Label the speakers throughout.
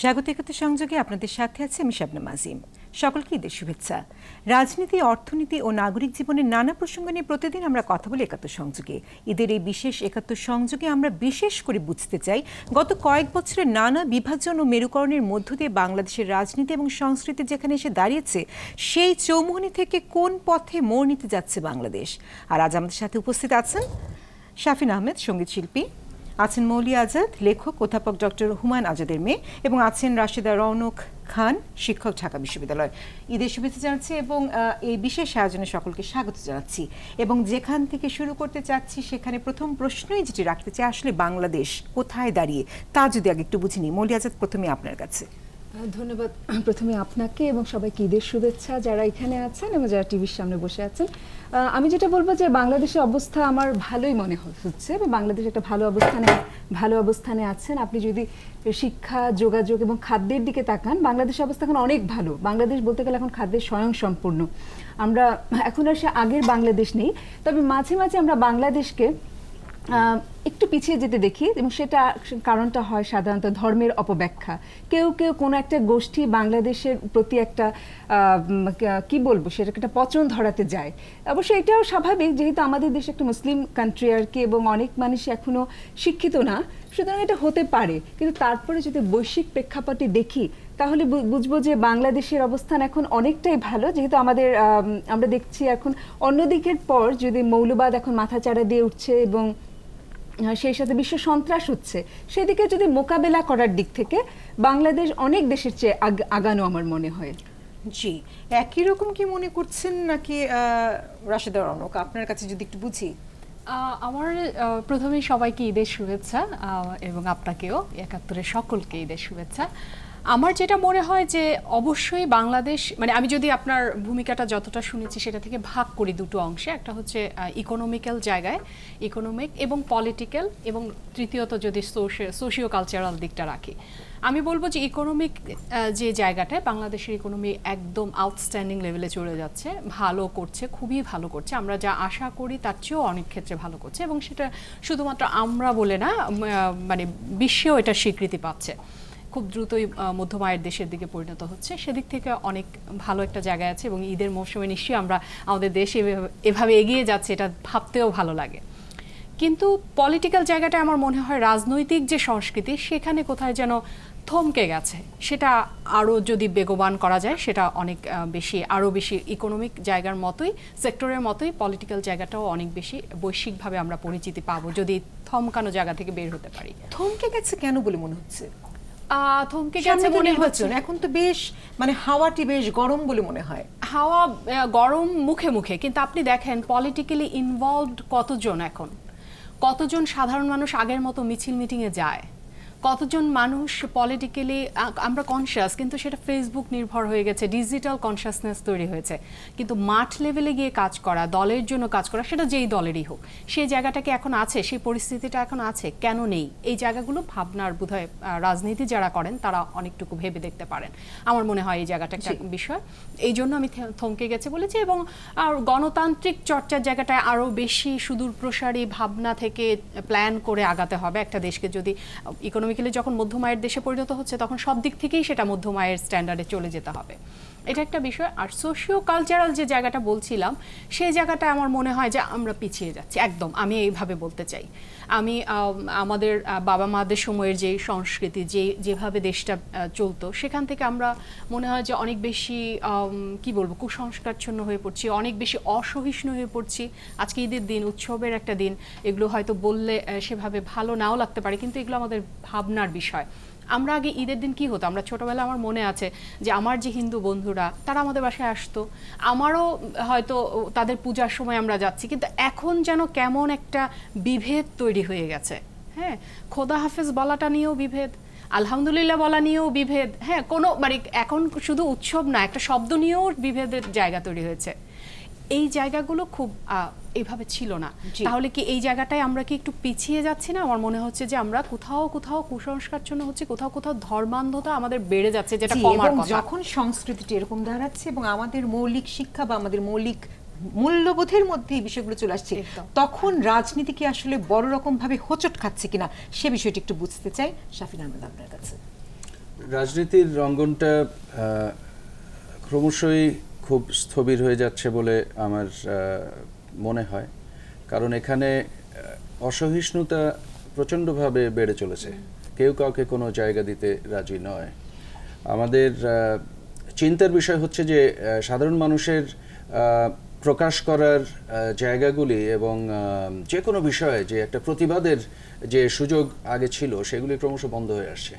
Speaker 1: স্বাগত একাত্তর সংযোগে আপনাদের সাথে আছে আমি শাবনাম আজিম। সকলকে ঈদের শুভেচ্ছা। রাজনীতি, অর্থনীতি ও নাগরিক জীবনের নানা প্রসঙ্গ নিয়ে প্রতিদিন আমরা কথা বলি একাত্তর সংযোগে। ঈদের এই বিশেষ একাত্তর সংযোগে আমরা বিশেষ করে বুঝতে চাই গত কয়েক বছরের নানা বিভাজন ও মেরুকরণের মধ্য দিয়ে বাংলাদেশের রাজনীতি এবং সংস্কৃতি যেখানে এসে দাঁড়িয়েছে, সেই চৌমুহনী থেকে কোন পথে মোড় নিতে যাচ্ছে বাংলাদেশ। আর আজ আমাদের সাথে উপস্থিত আছেন শাফিন আহমেদ, সঙ্গীত শিল্পী, আছেন মৌলি আজাদ, লেখক, অধ্যাপক ডক্টর হুমায়ুন আজাদের মেয়ে, এবং আছেন রাশেদা রৌনক খান, শিক্ষক, ঢাকা বিশ্ববিদ্যালয়। ঈদের শুভেচ্ছা জানাচ্ছি এবং এই বিশেষ আয়োজনে সকলকে স্বাগত জানাচ্ছি। এবং যেখান থেকে শুরু করতে চাচ্ছি সেখানে প্রথম প্রশ্নই যেটি রাখতে চাই, আসলে বাংলাদেশ কোথায় দাঁড়িয়ে তা যদি আগে একটু বুঝিনি। মৌলি আজাদ, প্রথমে আপনার কাছে।
Speaker 2: ধন্যবাদ। প্রথমে আপনাকে এবং সবাইকে ঈদের শুভেচ্ছা, যারা এখানে আছেন এবং যারা টিভির সামনে বসে আছেন। আমি যেটা বলবো যে বাংলাদেশের অবস্থা আমার ভালোই মনে হচ্ছে এবং বাংলাদেশ একটা ভালো অবস্থানে আছেন। আপনি যদি শিক্ষা, যোগাযোগ এবং খাদ্যের দিকে তাকান, বাংলাদেশের অবস্থা এখন অনেক ভালো। বাংলাদেশ বলতে গেলে এখন খাদ্যের স্বয়ংসম্পূর্ণ। আমরা এখন আর সে আগের বাংলাদেশ নেই, তবে মাঝে মাঝে আমরা বাংলাদেশকে একটু পিছিয়ে যেতে দেখি এবং সেটা কারণটা হয় সাধারণত ধর্মের অপব্যাখ্যা। কেউ কোনো একটা গোষ্ঠী বাংলাদেশের প্রতি একটা কি বলবো, সেটা একটা পচন ধরাতে যায়। অবশ্যই এটাও স্বাভাবিক, যেহেতু আমাদের দেশে একটা মুসলিম কান্ট্রি আর কি, এবং অনেক মানুষ এখনো শিক্ষিত না, সুতরাং এটা হতে পারে। কিন্তু তারপরে যদি বৈশ্বিক প্রেক্ষাপটে দেখি তাহলে বুঝবো যে বাংলাদেশের অবস্থান এখন অনেকটাই ভালো, যেহেতু আমরা দেখছি এখন অন্যদিকের পর যদি মৌলবাদ এখন মাথাচাড়া দিয়ে উঠছে এবং সেই সাথে বিশ্ব সন্ত্রাস হচ্ছে, সেদিকে যদি মোকাবেলা করার দিক থেকে বাংলাদেশ অনেক দেশের চেয়ে আগানো আমার মনে হয়।
Speaker 1: জি, একই রকম কি মনে করছেন নাকি রাশেদা রৌনক, আপনার কাছে যদি একটু বুঝি।
Speaker 3: আমার প্রথমেই সবাইকে ঈদের শুভেচ্ছা এবং আপনাকেও একাত্তরের সকলকে ঈদের শুভেচ্ছা। আমার যেটা মনে হয় যে অবশ্যই বাংলাদেশ, মানে আমি যদি আপনার ভূমিকাটা যতটা শুনেছি সেটা থেকে ভাগ করি দুটো অংশে, একটা হচ্ছে ইকোনমিক্যাল জায়গায়, ইকোনমিক এবং পলিটিক্যাল, এবং তৃতীয়ত যদি সোশিও কালচারাল দিকটা রাখি, আমি বলবো যে ইকোনমিক যে জায়গাটায় বাংলাদেশের ইকোনমি একদম আউটস্ট্যান্ডিং লেভেলে চলে যাচ্ছে, ভালো করছে, খুবই ভালো করছে। আমরা যা আশা করি তার চেয়েও অনেক ক্ষেত্রে ভালো করছে, এবং সেটা শুধুমাত্র আমরা বলে না, মানে বিশ্বেও এটা স্বীকৃতি পাচ্ছে। খুব দ্রুতই মধ্যম আয়ের দেশের দিকে পরিণত হচ্ছে, সেদিক থেকে অনেক ভালো একটা জায়গায় আছে, এবং ঈদের মৌসুমে নিশ্চয়ই আমরা আমাদের দেশ এভাবে এগিয়ে যাচ্ছে, এটা ভাবতেও ভালো লাগে। কিন্তু পলিটিক্যাল জায়গাটা আমার মনে হয় রাজনৈতিক যে সংস্কৃতি, সেখানে কোথায় যেন থমকে গেছে। সেটা আরও যদি বেগবান করা যায়, সেটা অনেক আরও বেশি ইকোনমিক জায়গার মতোই, সেক্টরের মতোই পলিটিক্যাল জায়গাটাও অনেক বেশি বৈশ্বিকভাবে আমরা পরিচিতি পাবো যদি থমকানো জায়গা থেকে বের হতে পারি।
Speaker 1: থমকে গেছে কেন বলে মনে হচ্ছে?
Speaker 3: থমকে গেছে মনে হচ্ছে
Speaker 1: এখন তো বেশ, মানে হাওয়াটি বেশ গরম বলে মনে হয়।
Speaker 3: হাওয়া গরম মুখে মুখে, কিন্তু আপনি দেখেন পলিটিক্যালি ইনভলভড কতজন সাধারণ মানুষ আগের মতো মিছিল মিটিংয়ে যায়, কতজন মানুষ পলিটিক্যালি আমরা কনসিয়াস, কিন্তু সেটা ফেসবুক নির্ভর হয়ে গেছে, ডিজিটাল কনসিয়াসনেস তৈরি হয়েছে। কিন্তু মাঠ লেভেলে গিয়ে কাজ করা, দলের জন্য কাজ করা, সেটা যেই দলেরই হোক, সেই জায়গাটাকে এখন আছে, সেই পরিস্থিতিটা এখন আছে, কেন নেই? এই জায়গাগুলো ভাবনার বোধহয় রাজনীতি যারা করেন তারা অনেকটুকু ভেবে দেখতে পারেন। আমার মনে হয় এই জায়গাটা একটা বিষয়, এই জন্য আমি থমকে গেছে বলেছি। এবং গণতান্ত্রিক চর্চার জায়গাটায় আরও বেশি সুদূর প্রসারী ভাবনা থেকে প্ল্যান করে আগাতে হবে একটা দেশকে। যদি ইকোনমিক্যালি যখন মধ্যম আয়ের দেশে পরিণত হচ্ছে, তখন সব দিক থেকেই সেটা মধ্যম আয়ের স্ট্যান্ডার্ডে চলে যেতে হবে, এটা একটা বিষয়। আর সোশিও কালচারাল যে জায়গাটা বলছিলাম, সেই জায়গাটা আমার মনে হয় যে আমরা পিছিয়ে যাচ্ছি একদম, আমি এইভাবে বলতে চাই। আমি আমাদের বাবা মাদের সময়ের যে সংস্কৃতি, যেভাবে দেশটা চলতো, সেখান থেকে আমরা মনে হয় যে অনেক বেশি কি বলবো, কুসংস্কারচ্ছন্ন হয়ে পড়ছি, অনেক বেশি অসহিষ্ণু হয়ে পড়ছি। আজকে ঈদের দিন, উৎসবের একটা দিন, এগুলো হয়তো বললে সেভাবে ভালো নাও লাগতে পারে, কিন্তু এগুলো আমাদের ভাবনার বিষয়। আমরা আগে ঈদের দিন কি হতো, আমরা ছোটবেলা আমার মনে আছে যে আমার যে হিন্দু বন্ধুরা, তারা আমাদের বাসায় আসতো, আমারও হয়তো তাদের পূজার সময় আমরা যাচ্ছি, কিন্তু এখন যেন কেমন একটা বিভেদ তৈরি হয়ে গেছে। হ্যাঁ, খোদা হাফেজ বলাটা নিয়েও বিভেদ, আলহামদুলিল্লাহ বলা নিয়েও বিভেদ। হ্যাঁ, কোনো মানে এখন শুধু উৎসব না, একটা শব্দ নিয়েও বিভেদের জায়গা তৈরি হয়েছে। এই জায়গাগুলো খুব এইভাবে ছিল না। তাহলে কি এই জায়গাটায় আমরা কি একটু পিছিয়ে যাচ্ছি না? আমার মনে হচ্ছে যে আমরা কোথাও কুসংস্কারচ্ছন্ন হচ্ছে, কোথাও ধর্মান্ধতা আমাদের বেড়ে যাচ্ছে, যেটা কমার কথা।
Speaker 1: যখন সংস্কৃতিটি এরকম দাঁড়াচ্ছে এবং আমাদের মৌলিক শিক্ষা বা আমাদের মৌলিক মূল্যবোধের মধ্যে এই বিষয়গুলো চলে আসছে, তখন রাজনীতি কি আসলে বড় রকম ভাবে হোঁচট খাচ্ছে কিনা, সে বিষয়টি একটু বুঝতে চাই। শাফিন আহমেদ, আপনার কাছে।
Speaker 4: রাজনীতির অঙ্গনটা ক্রমশই খুব স্থবির হয়ে যাচ্ছে বলে আমার মনে হয়, কারণ এখানে অসহিষ্ণুতা প্রচণ্ডভাবে বেড়ে চলেছে। কেউ কাউকে কোনো জায়গা দিতে রাজি নয়। আমাদের চিন্তার বিষয় হচ্ছে যে সাধারণ মানুষের প্রকাশ করার জায়গাগুলি এবং যে কোনো বিষয়ে যে একটা প্রতিবাদের যে সুযোগ আগে ছিল সেগুলি ক্রমশ বন্ধ হয়ে আসছে,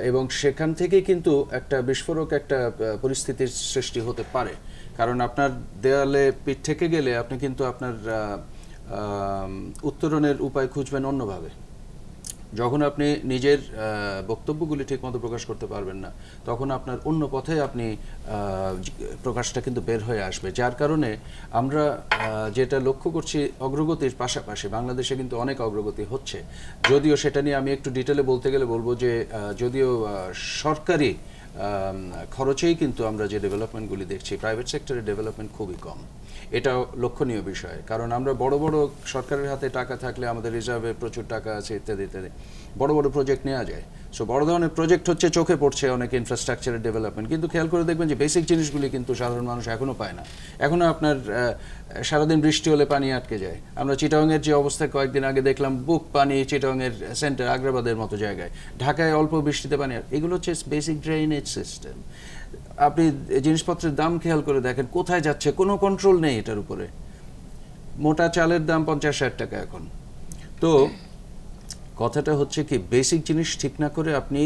Speaker 4: এবং সেখান থেকে কিন্তু একটা বিস্ফোরক একটা পরিস্থিতির সৃষ্টি হতে পারে। কারণ আপনার দেয়ালে পিঠ থেকে গেলে আপনি কিন্তু আপনার উত্তরণের উপায় খুঁজবেন অন্যভাবে। যখন আপনি নিজের বক্তব্যগুলি ঠিকমতো প্রকাশ করতে পারবেন না, তখন আপনার অন্য পথে আপনি প্রকাশটা কিন্তু বের হয়ে আসবে। যার কারণে আমরা যেটা লক্ষ্য করছি, অগ্রগতির পাশাপাশি বাংলাদেশে কিন্তু অনেক অগ্রগতি হচ্ছে। যদিও সেটা নিয়ে আমি একটু ডিটেলে বলতে গেলে বলবো যে যদিও সরকারি খরচেই কিন্তু আমরা যে ডেভেলপমেন্টগুলি দেখছি, প্রাইভেট সেক্টরের ডেভেলপমেন্ট খুবই কম। এটাও লক্ষণীয় বিষয়, কারণ আমরা বড় বড় সরকারের হাতে টাকা থাকলে, আমাদের রিজার্ভে প্রচুর টাকা আছে ইত্যাদি ইত্যাদি, বড় বড় প্রজেক্ট নেওয়া যায়। সো বড় ধরনের প্রজেক্ট হচ্ছে, চোখে পড়ছে অনেক ইনফ্রাস্ট্রাকচারের ডেভেলপমেন্ট, কিন্তু খেয়াল করে দেখবেন যে বেসিক জিনিসগুলি কিন্তু সাধারণ মানুষ এখনও পায় না। এখনও আপনার সারাদিন বৃষ্টি হলে পানি আটকে যায়। আমরা চিটাগংয়ের যে অবস্থা কয়েকদিন আগে দেখলাম, বুক পানি চিটাগংয়ের সেন্টার, আগ্রাবাদের মতো জায়গায়। ঢাকায় অল্প বৃষ্টিতে পানি, এগুলো হচ্ছে বেসিক ড্রেনেজ সিস্টেম। আপনি জিনিসপত্রের দাম খেয়াল করে দেখেন কোথায় যাচ্ছে, কোনো কন্ট্রোল নেই এটার উপরে। মোটা চালের দাম 50-60 টাকা এখন। তো কথাটা হচ্ছে কি, বেসিক জিনিস ঠিক না করে আপনি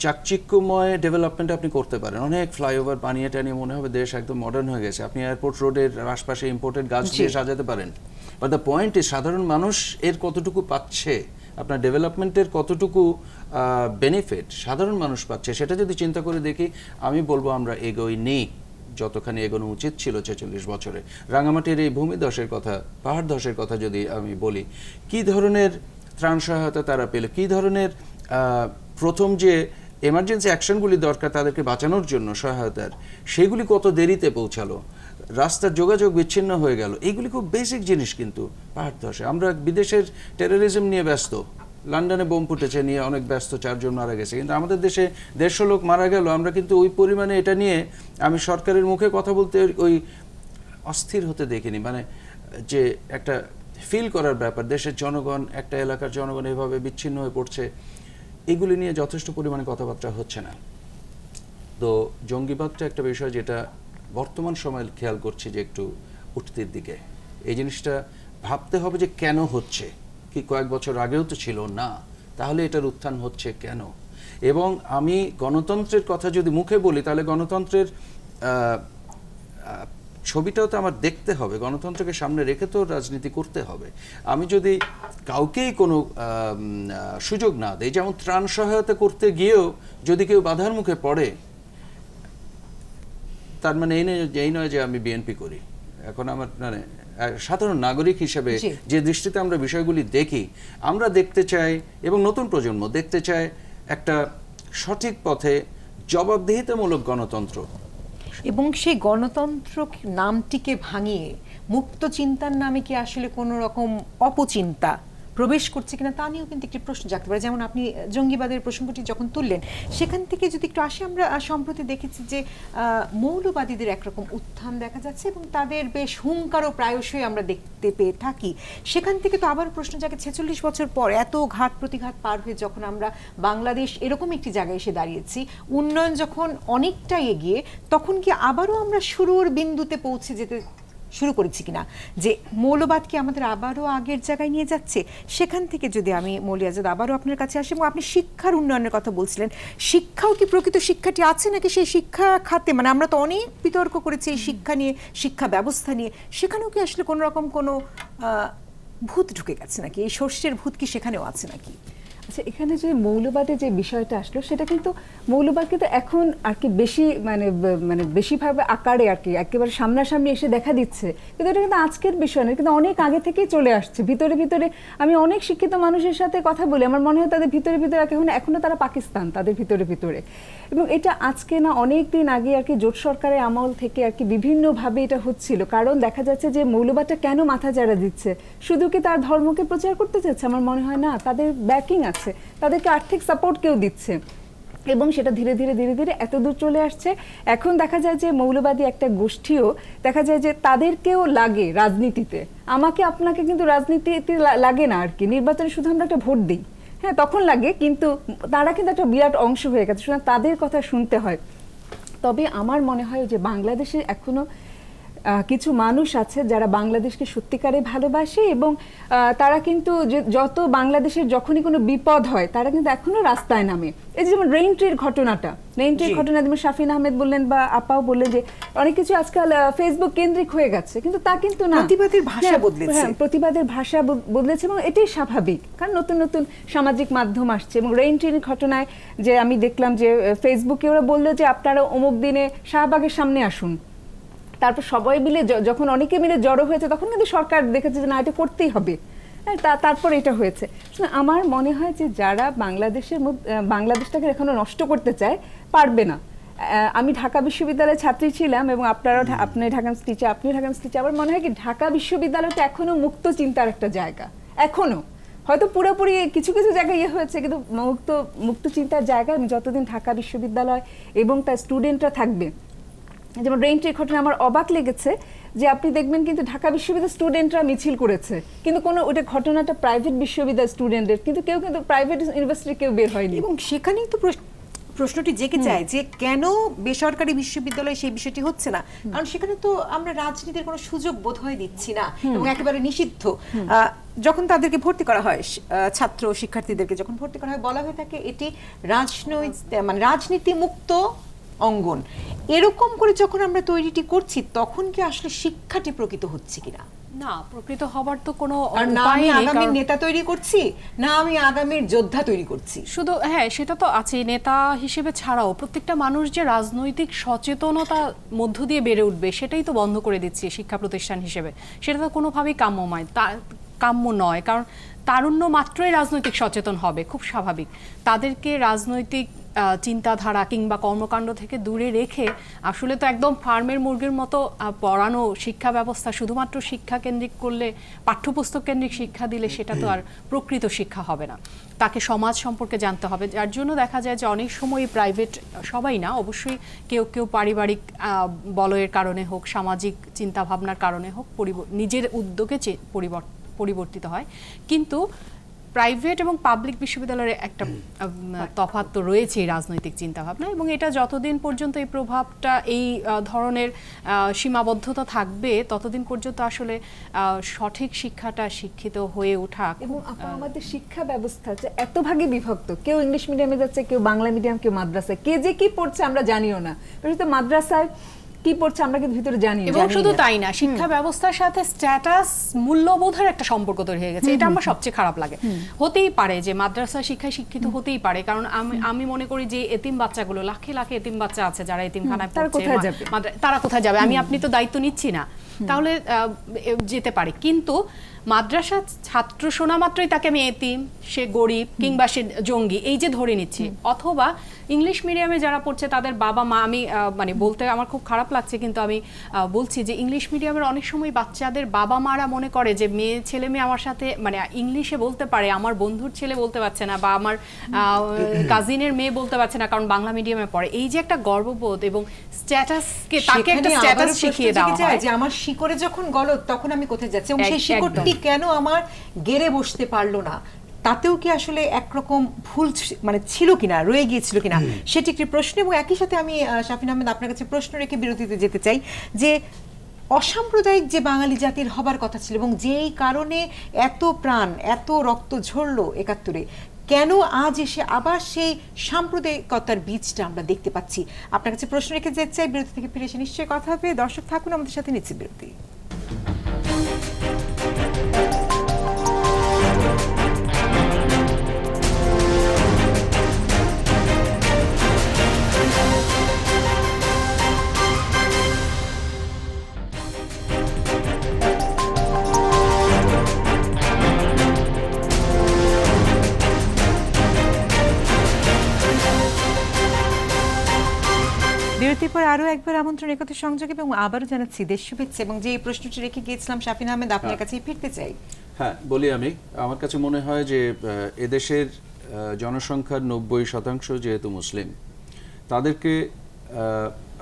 Speaker 4: চাকচিক্যময় ডেভেলপমেন্ট আপনি করতে পারেন। অনেক ফ্লাইওভার বানিয়ে টানিয়ে মনে হবে দেশ একদম মডার্ন হয়ে গেছে। আপনি এয়ারপোর্ট রোডের আশপাশে ইম্পোর্টেড গাছ দিয়ে সাজাতে পারেন, বাট দ্য পয়েন্ট ইজ সাধারণ মানুষ এর কতটুকু পাচ্ছে, আপনার ডেভেলপমেন্টের কতটুকু বেনিফিট সাধারণ মানুষ পাচ্ছে, সেটা যদি চিন্তা করে দেখি, আমি বলবো আমরা এগোইনি যতখানি এগোনো উচিত ছিল 46 বছরে। রাঙামাটির এই ভূমিধসের কথা, পাহাড় ধসের কথা যদি আমি বলি, কি ধরনের ত্রাণ সহায়তা তারা পেল, কি ধরনের প্রথম যে এমার্জেন্সি অ্যাকশনগুলি দরকার তাদেরকে বাঁচানোর জন্য সহায়তার, সেগুলি কত দেরিতে পৌঁছালো, রাস্তার যোগাযোগ বিচ্ছিন্ন হয়ে গেল। এইগুলি খুব বেসিক জিনিস কিন্তু পাহাড় ধসে। আমরা বিদেশের টেরোরিজম নিয়ে ব্যস্ত, লন্ডনে বোম ফুটেছে নিয়ে অনেক ব্যস্ত, 4 জন মারা গেছে, কিন্তু আমাদের দেশে 150 লোক মারা গেল, আমরা কিন্তু ওই পরিমাণে এটা নিয়ে আমি সরকারের মুখে কথা বলতে ওই অস্থির হতে দেখিনি। মানে যে একটা ফিল করার ব্যাপার, দেশের জনগণ, একটা এলাকার জনগণ এভাবে বিচ্ছিন্ন হয়ে পড়ছে, এগুলি নিয়ে যথেষ্ট পরিমাণে কথাবার্তা হচ্ছে না। তো জঙ্গিবাদটা একটা বিষয় যেটা বর্তমান সময়ে খেয়াল করছি যে একটু উঠতির দিকে। এই জিনিসটা ভাবতে হবে যে কেন হচ্ছে, কি কয়েক বছর আগেও তো ছিল না, তাহলে এটার উত্থান হচ্ছে কেন? এবং আমি গণতন্ত্রের কথা যদি মুখে বলি, তাহলে গণতন্ত্রের ছবিটাও তো আমার দেখতে হবে, গণতন্ত্রকে সামনে রেখে তো রাজনীতি করতে হবে। আমি যদি কাউকেই কোনো সুযোগ না দেই, যেমন ত্রাণ সহায়তা করতে গিয়েও যদি কেউ বাধার মুখে পড়ে, তার মানে এই নয় যে আমি বিএনপি করি। এখন আমার মানে সাধারণ নাগরিক হিসেবে যে দৃষ্টিতে আমরা বিষয়গুলি দেখি, আমরা দেখতে চাই এবং নতুন প্রজন্ম দেখতে চায় একটা সঠিক পথে জবাবদিহিতামূলক গণতন্ত্র,
Speaker 1: এবং সেই গণতন্ত্র নামটিকে ভাঙিয়ে মুক্ত চিন্তার নামে কি আসলে কোনো রকম অপচিন্তা প্রবেশ করছে কিনা তা নিয়েও কিন্তু একটি প্রশ্ন জাগতে পারে। যেমন আপনি জঙ্গিবাদের প্রসঙ্গটি যখন তুললেন, সেখান থেকে যদি একটু আসি, আমরা সম্প্রতি দেখেছি যে মৌলবাদীদের একরকম উত্থান দেখা যাচ্ছে এবং তাদের বেশ হুঙ্কারও প্রায়শই আমরা দেখতে পেয়ে থাকি। সেখান থেকে তো আবার প্রশ্ন জাগে, 46 বছর পর এত ঘাত প্রতিঘাত পার হয়ে যখন আমরা বাংলাদেশ এরকম একটি জায়গায় এসে দাঁড়িয়েছি, উন্নয়ন যখন অনেকটা এগিয়ে, তখন কি আবারও আমরা শুরুর বিন্দুতে পৌঁছে যেতে শুরু করেছি কিনা, যে মৌলবাদ কি আমাদের আবারও আগের জায়গায় নিয়ে যাচ্ছে? সেখান থেকে যদি আমি মৌলী আজাদ আবারও আপনার কাছে আসি, এবং আপনি শিক্ষার উন্নয়নের কথা বলছিলেন, শিক্ষাও কি প্রকৃত শিক্ষাটি আছে নাকি সেই শিক্ষা খাতে, মানে আমরা তো অনেক বিতর্ক করেছি এই শিক্ষা নিয়ে, শিক্ষা ব্যবস্থা নিয়ে, সেখানেও কি আসলে কোনো রকম কোনো ভূত ঢুকে গেছে নাকি? এই শস্যের ভূত কি সেখানেও আছে নাকি?
Speaker 2: আচ্ছা, এখানে যে মৌলবাদের যে বিষয়টা আসলো, সেটা কিন্তু মৌলবাদ কিন্তু এখন আর কি বেশি মানে বেশিভাবে আকারে আর কি একেবারে সামনাসামনি এসে দেখা দিচ্ছে, কিন্তু এটা কিন্তু আজকের বিষয় না, কিন্তু অনেক আগে থেকেই চলে আসছে। ভিতরে ভিতরে আমি অনেক শিক্ষিত মানুষের সাথে কথা বলি, আমার মনে হয় তাদের ভিতরে ভিতরে এখনো তারা পাকিস্তান, তাদের ভিতরে ভিতরে। এবং এটা আজকে না, অনেক দিন আগে আর কি জোট সরকারের আমল থেকে আর কি বিভিন্নভাবে এটা হচ্ছিল। কারণ দেখা যাচ্ছে যে মৌলবাদটা কেন মাথা চাড়া দিচ্ছে, শুধু কি তার ধর্মকে প্রচার করতে চাচ্ছে? আমার মনে হয় না, তাদের ব্যাকিং আছে। আছে, তাদেরকে আর্থিক সাপোর্ট কেউ দিচ্ছে, এবং সেটা ধীরে ধীরে ধীরে ধীরে এত দূর চলে আসছে। এখন দেখা যায় যে মৌলবাদী একটা গোষ্ঠীও দেখা যায় যে তাদেরকেও লাগে রাজনীতিতে। আমাকে আপনাকে কিন্তু রাজনীতিতে লাগে না আর কি, নির্বাচনে শুধু আমরা একটা ভোট দিই, হ্যাঁ তখন লাগে, কিন্তু তারা কিন্তু একটা বিরাট অংশ হয়ে গেছে, সুতরাং তাদের কথা শুনতে হয়। তবে আমার মনে হয় যে বাংলাদেশে এখনো কিছু মানুষ আছে যারা বাংলাদেশকে সত্যিকারে ভালোবাসে, এবং তারা কিন্তু যত বাংলাদেশের যখনই কোনো বিপদ হয় তারা কিন্তু এখনো রাস্তায় নামে। এই যে যেমন রেইনট্রির ঘটনাটা, রেইনট্রির ঘটনা যেমন শাফিন আহমেদ বললেন বা আপাও বললেন যে অনেক কিছু আজকাল ফেসবুক কেন্দ্রিক হয়ে গেছে, কিন্তু তা কিন্তু না,
Speaker 1: প্রতিবাদের ভাষা বদলেছে।
Speaker 2: হ্যাঁ, প্রতিবাদের ভাষা বদলেছে, এবং এটাই স্বাভাবিক, কারণ নতুন নতুন সামাজিক মাধ্যম আসছে। এবং রেইনট্রির ঘটনায় যে আমি দেখলাম যে ফেসবুকে ওরা বললো যে আপনারা অমুক দিনে শাহবাগের সামনে আসুন, তারপর সবাই মিলে যখন অনেকে মিলে জড়ো হয়েছে তখন কিন্তু সরকার দেখেছে যে না এটা করতেই হবে, হ্যাঁ তারপর এটা হয়েছে। আমার মনে হয় যে যারা বাংলাদেশটাকে এখনো নষ্ট করতে চায় পারবে না। আমি ঢাকা বিশ্ববিদ্যালয়ের ছাত্রী ছিলাম, এবং আপনি ঢাকা টিচার, আপনি ঢাকা টিচার। আমার মনে হয় কি ঢাকা বিশ্ববিদ্যালয়টা এখনো মুক্ত চিন্তার একটা জায়গা, এখনো হয়তো পুরোপুরি কিছু কিছু জায়গায় ইয়ে হয়েছে, কিন্তু মুক্ত চিন্তার জায়গা যতদিন ঢাকা বিশ্ববিদ্যালয় এবং তার স্টুডেন্টরা থাকবে। যেমন রেইনট্রির ঘটনা আমার অবাক লেগেছে যে আপনি দেখবেন কিন্তু ঢাকা বিশ্ববিদ্যালয়ের স্টুডেন্টরা মিছিল করেছে, কিন্তু কোনো ওটা ঘটনাটা প্রাইভেট বিশ্ববিদ্যালয় স্টুডেন্টদের, কিন্তু কেউ কিন্তু প্রাইভেট ইউনিভার্সিটি কেউ বের হয়নি।
Speaker 1: এবং সেখানেই তো প্রশ্নটি জেগে যায় যে কেন বেসরকারি বিশ্ববিদ্যালয়ে সেই বিষয়টি হচ্ছে না, কারণ সেখানে তো আমরা রাজনীতির কোনো সুযোগ বোধহয় দিচ্ছি না, এবং একেবারে নিষিদ্ধ। যখন তাদেরকে ভর্তি করা হয়, ছাত্র শিক্ষার্থীদেরকে যখন ভর্তি করা হয়, বলা হয়ে থাকে এটি রাজনীতি মুক্ত অঙ্গন। এরকম করে যখন আমরা তৈরিটি করছি, তখন কি আসলে শিক্ষাটি প্রকৃত হচ্ছে কিনা?
Speaker 3: না, প্রকৃত হবার তো কোনো
Speaker 1: না আমি আগামীর নেতা তৈরি করছি, না আমি আগামীর যোদ্ধা তৈরি করছি।
Speaker 3: শুধু হ্যাঁ, সেটা তো আছে, নেতা হিসেবে ছাড়াও প্রত্যেকটা মানুষ যে রাজনৈতিক সচেতনতা মধ্য দিয়ে বেড়ে উঠবে সেটাই তো বন্ধ করে দিচ্ছে শিক্ষা প্রতিষ্ঠান হিসেবে। সেটা তো কোনোভাবেই কাম্য নয়, কারণ তারুণ্য মাত্রই রাজনৈতিক সচেতন হবে, খুব স্বাভাবিক। তাদেরকে রাজনৈতিক চিন্তাধারা কিংবা কর্মকাণ্ড থেকে দূরে রেখে আসলে তো একদম ফার্মের মুরগির মতো পড়ানো শিক্ষা ব্যবস্থা শুধুমাত্র শিক্ষা কেন্দ্রিক করলে, পাঠ্যপুস্তক কেন্দ্রিক শিক্ষা দিলে সেটা তো আর প্রকৃত শিক্ষা হবে না। তাকে সমাজ সম্পর্কে জানতে হবে, যার জন্য দেখা যায় যে অনেক সময় প্রাইভেট, সবাই না অবশ্যই, কেউ কেউ পারিবারিক বলয়ের কারণে হোক, সামাজিক চিন্তাভাবনার কারণে হোক, নিজের উদ্যোগে পরিবর্তিত হয়। কিন্তু প্রাইভেট এবং পাবলিক বিশ্ববিদ্যালয়ের একটা তফাৎ তো রয়েছে রাজনৈতিক চিন্তাভাবনা, এবং এটা যতদিন পর্যন্ত এই প্রভাবটা এই ধরনের সীমাবদ্ধতা থাকবে ততদিন পর্যন্ত আসলে সঠিক শিক্ষাটা শিক্ষিত হয়ে ওঠা।
Speaker 2: এবং আমাদের শিক্ষা ব্যবস্থা এত ভাগে বিভক্ত, কেউ ইংলিশ মিডিয়ামে যাচ্ছে, কেউ বাংলা মিডিয়াম, কেউ মাদ্রাসায়, কে যে কি পড়ছে আমরা জানিও না, মাদ্রাসায় কি পড়ছে আমরা কিন্তু ভিতরে জানি।
Speaker 3: এবং শুধু তাই না, শিক্ষা ব্যবস্থার সাথে স্ট্যাটাস, মূল্যবোধের একটা সম্পর্ক তৈরি হয়ে গেছে। এটা আমার সবচেয়ে খারাপ লাগে। হতেই পারে যে মাদ্রাসা শিক্ষায় শিক্ষিত হতেই পারে, কারণ আমি মনে করি যে এতিম বাচ্চাগুলো, লাখে লাখে এতিম বাচ্চা আছে যারা এতিমখানায় পড়ছে, তারা কোথায় যাবে? আপনি তো দায়িত্ব নিচ্ছি না, তাহলে যেতে পারে। কিন্তু মাদ্রাসা ছাত্র শোনা মাত্রই তাকে আমি এতিম, সে গরিব কিংবা সে জঙ্গি এই যে ধরে নিচ্ছি। অথবা ইংলিশ মিডিয়ামে যারা পড়ছে তাদের বাবা মা, আমি মানে বলতে আমার খুব খারাপ লাগছে, কিন্তু আমি বলছি যে ইংলিশ মিডিয়ামের অনেক সময় বাচ্চাদের বাবা মারা মনে করে যে ছেলে মেয়ে আমার সাথে মানে ইংলিশে বলতে পারে, আমার বন্ধুর ছেলে বলতে পারছে না, বা আমার কাজিনের মেয়ে বলতে পারছে না কারণ বাংলা মিডিয়ামে পড়ে। এই যে একটা গর্ববোধ এবং স্ট্যাটাসকে, তাকে একটা স্ট্যাটাস শিখিয়ে দেওয়া হয়
Speaker 1: যে আমার শিকড়ে যখন গলদ তখন আমি কোথায় যাচ্ছি, এবং সেই শিকড়টি কেন আমার গেড়ে বসতে পারলো না, তাতেও কি আসলে একরকম ভুল মানে ছিল কিনা, রয়ে গিয়েছিল কিনা, সেটি একটি প্রশ্ন। এবং একই সাথে আমি শাফিন আহমেদ আপনার কাছে প্রশ্ন রেখে বিরতিতে যেতে চাই যে অসাম্প্রদায়িক যে বাঙালি জাতির হবার কথা ছিল, এবং যেই কারণে এত প্রাণ এত রক্ত ঝরলো ৭১-এ, কেন আজ এসে আবার সেই সাম্প্রদায়িকতার বীজটা আমরা দেখতে পাচ্ছি? আপনার কাছে প্রশ্ন রেখে যেতে চাই। বিরতি থেকে ফিরে এসে নিশ্চয়ই কথা হবে। দর্শক থাকুন আমাদের সাথে, নিচ্ছে বিরতি। বিরতির পর আরো একবার আমন্ত্রণ একত্র সংযোগ, এবং আবারও জানাচ্ছি দেশ শুভেচ্ছা। এবং যে প্রশ্নটি রেখে গিয়েছিলাম শাফিন আহমেদ, আপনার কাছেই ফিরতে চাই।
Speaker 4: হ্যাঁ, বলি আমি, আমার কাছে মনে হয় যে এদেশের জনসংখ্যার 90% যেহেতু মুসলিম, তাদেরকে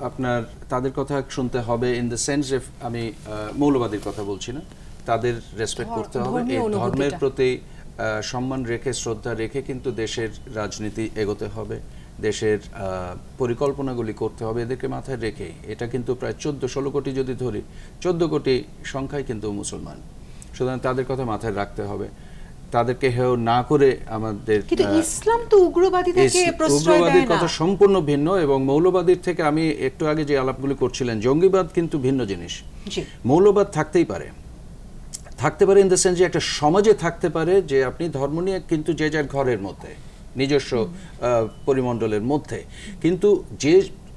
Speaker 4: আপনার তাদের কথা শুনতে হবে ইন দ্য সেন্স যে আমি মৌলবাদীর কথা বলছি না, তাদের রেসপেক্ট করতে হবে, এই ধর্মের প্রতি সম্মান রেখে শ্রদ্ধা রেখে কিন্তু দেশের রাজনীতি এগোতে হবে, দেশের পরিকল্পনাগুলি করতে হবে এদেরকে মাথায় রেখে। এটা কিন্তু প্রায় 14-16 কোটি যদি ধরি, 14 কোটি সংখ্যায় কিন্তু মুসলমান, সুতরাং তাদের কথা মাথায় রাখতে হবে, তাদেরকে হেয় না করে আমাদের।
Speaker 1: কিন্তু ইসলাম তো উগ্রবাদী থেকে প্রশ্রয় দেয় না।
Speaker 4: উগ্রবাদীর কথা সম্পূর্ণ ভিন্ন, এবং মৌলবাদীর থেকে আমি একটু আগে যে আলাপগুলি করছিলেন, জঙ্গিবাদ কিন্তু ভিন্ন জিনিস। মৌলবাদ থাকতেই পারে, থাকতে পারে ইন দ্য সেন্স যে একটা সমাজে থাকতে পারে যে আপনি ধর্ম নিয়ে কিন্তু যে যার ঘরের মধ্যে নিজস্ব পরিমণ্ডলের মধ্যে, কিন্তু যে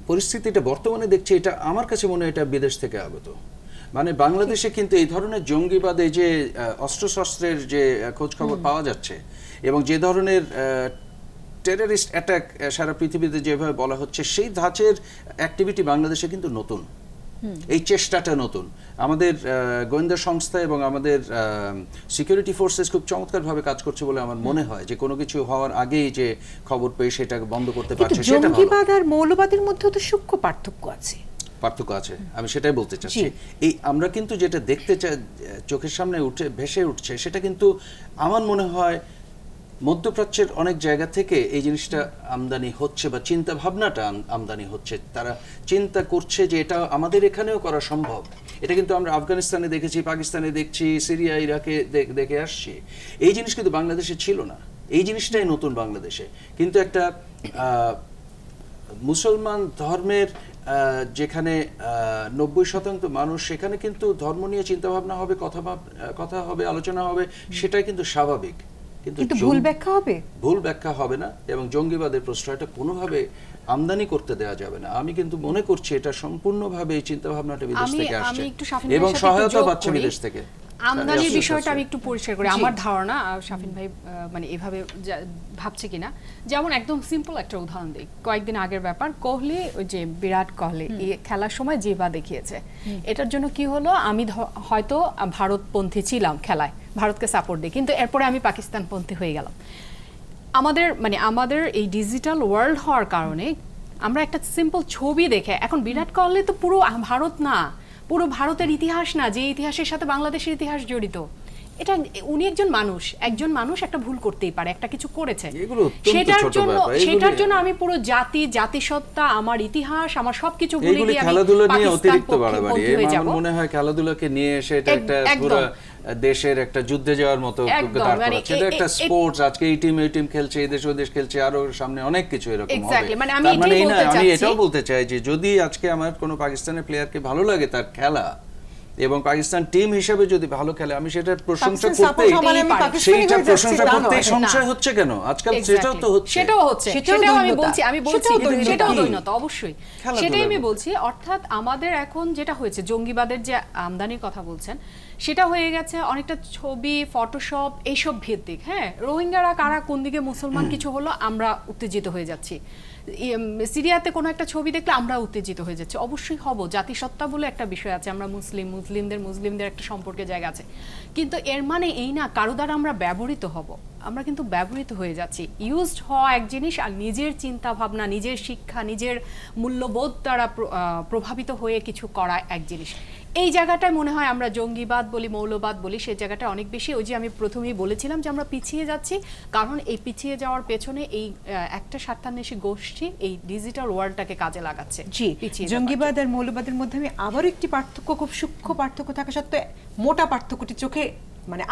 Speaker 4: পরিস্থিতিটা বর্তমানে দেখছি এটা আমার কাছে মনে হয় এটা বিদেশ থেকে আগত। মানে বাংলাদেশে কিন্তু এই ধরনের জঙ্গিবাদে যে অস্ত্রশস্ত্রের যে খোঁজ খবর পাওয়া যাচ্ছে এবং যে ধরনের টেররিস্ট অ্যাটাক সারা পৃথিবীতে যেভাবে বলা হচ্ছে, সেই ধাঁচের অ্যাক্টিভিটি বাংলাদেশে কিন্তু নতুন, এই চেষ্টাটা নতুন। আমাদের গোয়েন্দা সংস্থা এবং আমাদের সিকিউরিটি ফোর্সেস খুব চমৎকারভাবে কাজ করছে বলে আমার মনে হয়, যে কোনো কিছু হওয়ার আগেই যে খবর পেয়ে সেটা বন্ধ করতে পারছে। সেটা
Speaker 1: জঙ্গিবাদ আর মৌলবাদের মধ্যে তো সূক্ষ্ম পার্থক্য আছে।
Speaker 4: আমি সেটাই বলতে চাচ্ছি। এই আমরা কিন্তু যেটা দেখতে চাই চোখের সামনে ভেসে উঠছে, সেটা কিন্তু আমার মনে হয় মধ্যপ্রাচ্যের অনেক জায়গা থেকে এই জিনিসটা আমদানি হচ্ছে, বা চিন্তা ভাবনাটা আমদানি হচ্ছে। তারা চিন্তা করছে যে এটা আমাদের এখানেও করা সম্ভব। এটা কিন্তু আমরা আফগানিস্তানে দেখেছি, পাকিস্তানে দেখছি, সিরিয়া ইরাকে দেখে আসছি। এই জিনিস কিন্তু বাংলাদেশে ছিল না, এই জিনিসটাই নতুন বাংলাদেশে। কিন্তু একটা মুসলমান ধর্মের যেখানে 90% মানুষ, সেখানে কিন্তু ধর্ম নিয়ে চিন্তা ভাবনা হবে, কথা হবে, আলোচনা হবে, সেটাই কিন্তু স্বাভাবিক।
Speaker 1: কিন্তু ভুল ব্যাখ্যা হবে
Speaker 4: না, এবং জঙ্গিবাদের প্রশ্রয়টা কোনোভাবে আমদানি করতে দেওয়া যাবে না। আমি কিন্তু মনে করছি এটা সম্পূর্ণভাবে এই চিন্তা ভাবনাটা বিদেশ থেকে আসছে এবং সহায়তা পাচ্ছে বিদেশ থেকে।
Speaker 3: আমদানির বিষয়টা আমি একটু পরিষ্কার করি। আমার ধারণা শাফিন ভাই মানে এভাবে ভাবছে কিনা, যেমন একদম সিম্পল একটা উদাহরণ দিই। কয়েকদিন আগের ব্যাপার, কোহলি, ওই যে বিরাট কোহলি এই খেলার সময় যে বা দেখিয়েছে, এটার জন্য কি হলো, আমি হয়তো ভারতপন্থী ছিলাম খেলায়, ভারতকে সাপোর্ট দিই, কিন্তু এরপরে আমি পাকিস্তানপন্থী হয়ে গেলাম। আমাদের এই ডিজিটাল ওয়ার্ল্ড হওয়ার কারণে আমরা একটা সিম্পল ছবি দেখে, এখন বিরাট কোহলি তো পুরো ভারত না, পুরো ভারতের ইতিহাস না, যে ইতিহাসের সাথে বাংলাদেশের ইতিহাস জড়িত। এটা উনি একজন মানুষ একটা ভুল করতেই পারে, একটা কিছু করেছে, সেটার জন্য আমি পুরো জাতিসত্তা, আমার ইতিহাস, আমার সবকিছু ভুলে গিয়ে
Speaker 4: খেলাধুলা নিয়ে অতিরিক্ত বাড়াবাড়ি। আমার মনে হয় খেলাধুলাকে নিয়ে এসে এটা একটা পুরো দেশের একটা যুদ্ধে যাওয়ার মতো দাঁড় করাচ্ছে। এটা একটা স্পোর্টস, আজকে এই টিম খেলছে, এই দেশ ওই দেশ খেলছে, আরো সামনে অনেক কিছু এরকম হবে। আমি এটাও বলতে চাই যে যদি আজকে আমার কোনো পাকিস্তানের প্লেয়ারকে ভালো লাগে তার খেলা, এবং পাকিস্তান টিম হিসেবে যদি ভালো খেলে, আমি সেটার প্রশংসা করতেই, সেইটা প্রশংসা করতেই সংশয় হচ্ছে কেন আজকাল? সেটাও হচ্ছে,
Speaker 3: আমি বলছি সেটাও দৈনতা, অবশ্যই সেটাই আমি বলছি। অর্থাৎ আমাদের এখন যেটা হয়েছে, জঙ্গিবাদের যে আমদানির কথা বলছেন, সেটা হয়ে গেছে অনেকটা ছবি, ফটোশপ, এইসব ভিত্তিক। হ্যাঁ, রোহিঙ্গারা কারা, কোন দিকে মুসলমান কিছু হলো, আমরা উত্তেজিত হয়ে যাচ্ছি। সিরিয়াতে কোনো একটা ছবি দেখলে আমরা উত্তেজিত হয়ে যাচ্ছি। অবশ্যই হব, জাতিসত্তা বলে একটা বিষয় আছে, আমরা মুসলিমদের একটা সম্পর্কের জায়গা আছে, কিন্তু এর মানে এই না কারো দ্বারা আমরা ব্যবহৃত হব। আমরা কিন্তু ব্যবহৃত হয়ে যাচ্ছি। ইউজড হওয়া এক জিনিস, আর নিজের চিন্তা ভাবনা, নিজের শিক্ষা, নিজের মূল্যবোধ দ্বারা প্রভাবিত হয়ে কিছু করা এক জিনিস। এই জায়গাটায় মনে হয় আমরা জঙ্গিবাদ বলি, মৌলবাদ বলি, সেই জায়গাটা অনেক বেশি, ওই যে আমি প্রথমেই বলেছিলাম যে আমরা পিছিয়ে যাচ্ছি, কারণ এই পিছিয়ে যাওয়ার পেছনে এই একটা স্বার্থান্বেষী গোষ্ঠী এই ডিজিটাল ওয়ার্ল্ডটাকে কাজে লাগাচ্ছে।
Speaker 1: জঙ্গিবাদ আর মৌলবাদের মধ্যে আমি আবারও একটি পার্থক্য, খুব সূক্ষ্ম পার্থক্য থাকা সত্ত্বেও মোটা পার্থক্যটি চোখে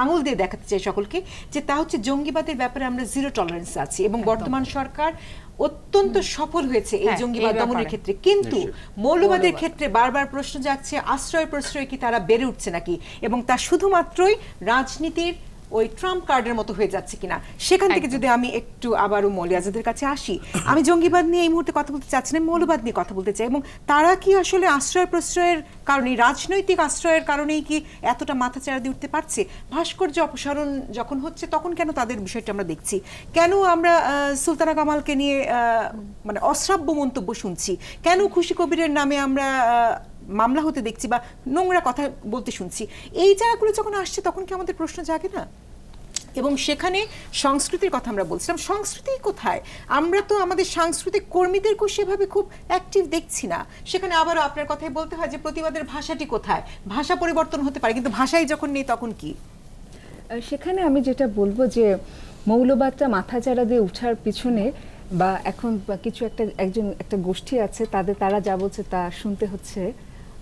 Speaker 1: আঙুল দিয়ে দেখাতে চাই সকলকে, যে তা হচ্ছে জঙ্গিবাদের ব্যাপারে আমরা জিরো টলারেন্স আছি, এবং বর্তমান সরকার অত্যন্ত সফল হয়েছে এই জঙ্গিবাদ দমনের ক্ষেত্রে। কিন্তু মৌলবাদের ক্ষেত্রে বারবার প্রশ্ন জাগছে, আশ্রয় প্রশ্রয় কি তারা বেড়ে উঠছে নাকি, এবং তা শুধুমাত্রই রাজনীতির ওই ট্রাম্প কার্ডের মতো হয়ে যাচ্ছে কিনা। সেখান থেকে যদি আমি একটু আবারও মৌলী আজাদের কাছে আসি, আমি জঙ্গিবাদ নিয়ে এই মুহূর্তে কথা বলতে চাচ্ছি না, মৌলবাদ নিয়ে কথা বলতে চাই। এবং তারা কি আসলে আশ্রয় প্রশ্রয়ের কারণে, রাজনৈতিক আশ্রয়ের কারণেই কি এতটা মাথাচাড়া দিয়ে উঠতে পারছে? ভাস্কর্য অপসারণ যখন হচ্ছে তখন কেন তাদের বিষয়টা আমরা দেখছি? কেন আমরা সুলতানা কামালকে নিয়ে অশ্রাব্য মন্তব্য শুনছি? কেন খুশি কবিরের নামে আমরা মামলা হতে দেখছি বা নোংরা কথা বলতে শুনছি? এই জায়গাগুলো যখন আসছে তখন কি আমাদের প্রশ্ন জাগে না? এবং সেখানে সংস্কৃতির কথা আমরা বলছিলাম, সংস্কৃতি কোথায়? আমরা তো আমাদের সাংস্কৃতিক কর্মীদেরকেও সেভাবে খুব অ্যাক্টিভ দেখছি না। সেখানে আবারও আপনার কথাই বলতে হয় যে প্রতিবাদের ভাষাটি কোথায়? ভাষা পরিবর্তন হতে পারে, কিন্তু ভাষাই যখন নেই তখন কি?
Speaker 2: সেখানে আমি যেটা বলবো যে মৌলবাদটা মাথাচাড়া দিয়ে উঠার পিছনে বা এখন বা কিছু একটা গোষ্ঠী আছে, তারা যা বলছে তা শুনতে হচ্ছে